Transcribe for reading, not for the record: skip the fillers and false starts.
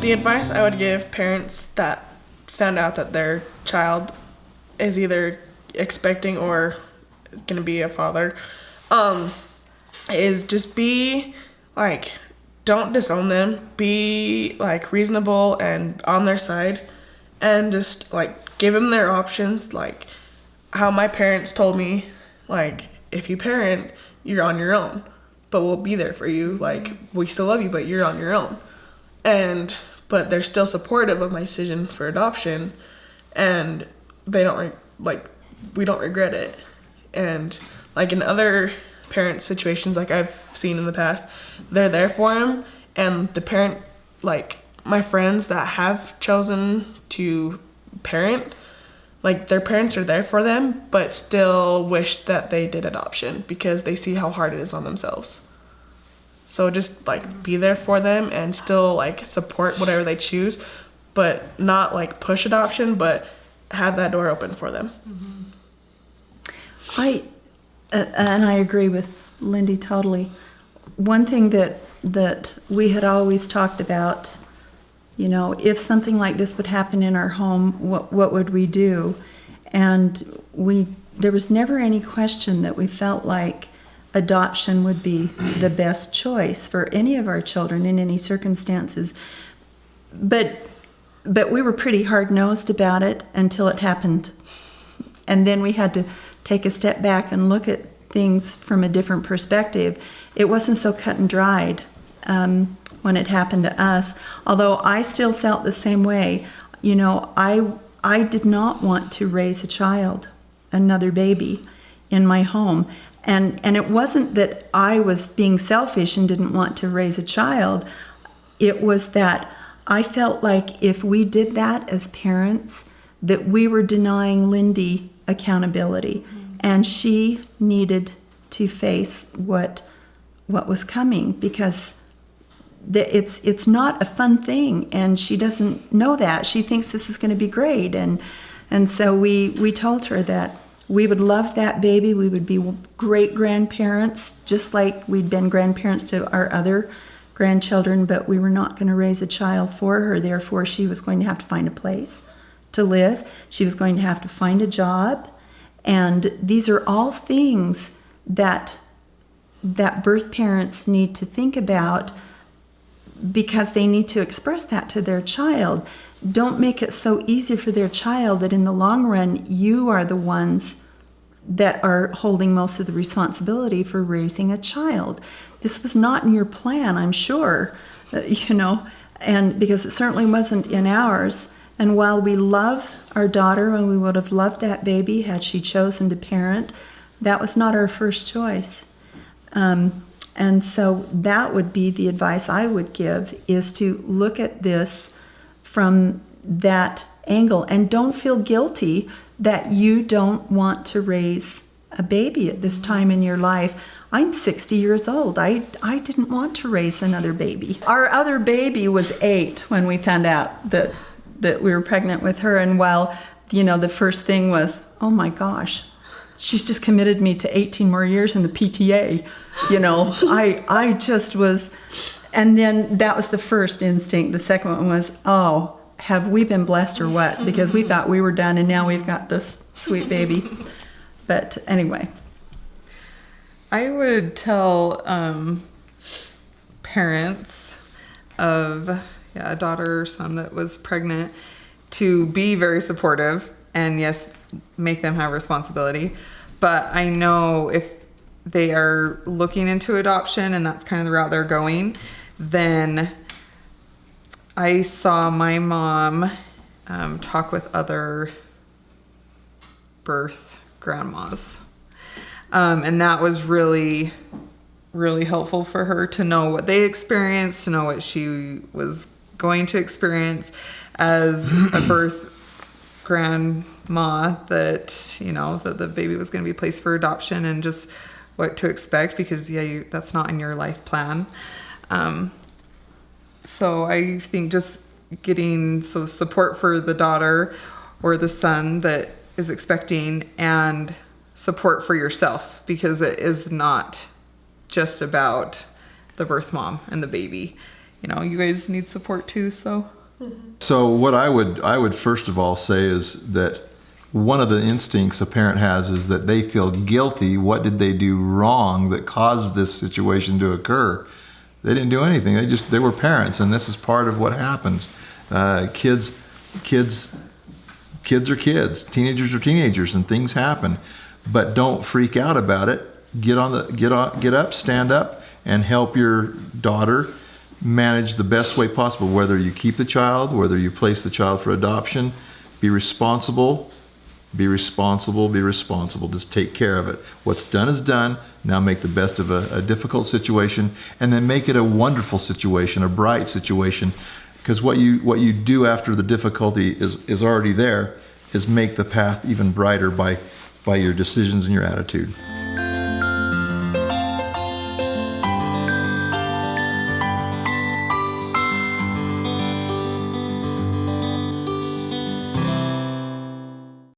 The advice I would give parents that found out that their child is either expecting or is going to be a father, is just be like, don't disown them, be like reasonable and on their side, and just like give them their options. Like how my parents told me, like, if you parent, you're on your own, but we'll be there for you. Like, we still love you, but you're on your own. But they're still supportive of my decision for adoption, and they don't we don't regret it. And like in other parent situations, like I've seen in the past, they're there for him, and the parent, like my friends that have chosen to parent, like their parents are there for them, but still wish that they did adoption because they see how hard it is on themselves. So just like be there for them and still like support whatever they choose, but not like push adoption, but have that door open for them. I agree with Lindy totally. One thing that we had always talked about, you know, if something like this would happen in our home, what would we do? And there was never any question that we felt like adoption would be the best choice for any of our children in any circumstances. But we were pretty hard-nosed about it until it happened. And then we had to take a step back and look at things from a different perspective. It wasn't so cut and dried when it happened to us, although I still felt the same way. You know, I did not want to raise a child, another baby, in my home. And it wasn't that I was being selfish and didn't want to raise a child. It was that I felt like if we did that as parents, that we were denying Lindy accountability. And she needed to face what was coming, because it's not a fun thing, and she doesn't know that. She thinks this is going to be great, and so we told her that we would love that baby. We would be great grandparents, just like we'd been grandparents to our other grandchildren, but we were not going to raise a child for her. Therefore, she was going to have to find a place to live. She was going to have to find a job. And these are all things that birth parents need to think about, because they need to express that to their child. Don't make it so easy for their child that in the long run, you are the ones that are holding most of the responsibility for raising a child. This was not in your plan, I'm sure, you know, and because it certainly wasn't in ours. And while we love our daughter, and we would have loved that baby had she chosen to parent, that was not our first choice. And so that would be the advice I would give, is to look at this from that angle, and don't feel guilty that you don't want to raise a baby at this time in your life. I'm 60 years old. I didn't want to raise another baby. Our other baby was 8 when we found out that we were pregnant with her. And while, you know, the first thing was, oh my gosh, she's just committed me to 18 more years in the PTA. You know, I just was, and then that was the first instinct. The second one was, oh, have we been blessed or what? Because we thought we were done, and now we've got this sweet baby. But anyway. I would tell parents of a daughter or son that was pregnant to be very supportive, and yes, make them have responsibility. But I know if they are looking into adoption and that's kind of the route they're going, then I saw my mom talk with other birth grandmas. And that was really, really helpful for her to know what they experienced, to know what she was going to experience as a birth grandma, that, you know, that the baby was going to be placed for adoption, and just what to expect, because that's not in your life plan. So I think just getting support for the daughter or the son that is expecting, and support for yourself, because it is not just about the birth mom and the baby. You know, you guys need support too, so So what I would first of all say is that one of the instincts a parent has is that they feel guilty. What did they do wrong that caused this situation to occur? They didn't do anything. They were parents, and this is part of what happens. Kids are kids. Teenagers are teenagers, and things happen. But don't freak out about it. Get up, stand up, and help your daughter manage the best way possible. Whether you keep the child, whether you place the child for adoption, be responsible. Be responsible, be responsible. Just take care of it. What's done is done. Now make the best of a difficult situation, and then make it a wonderful situation, a bright situation. Because what you do after the difficulty is already there, is make the path even brighter by your decisions and your attitude.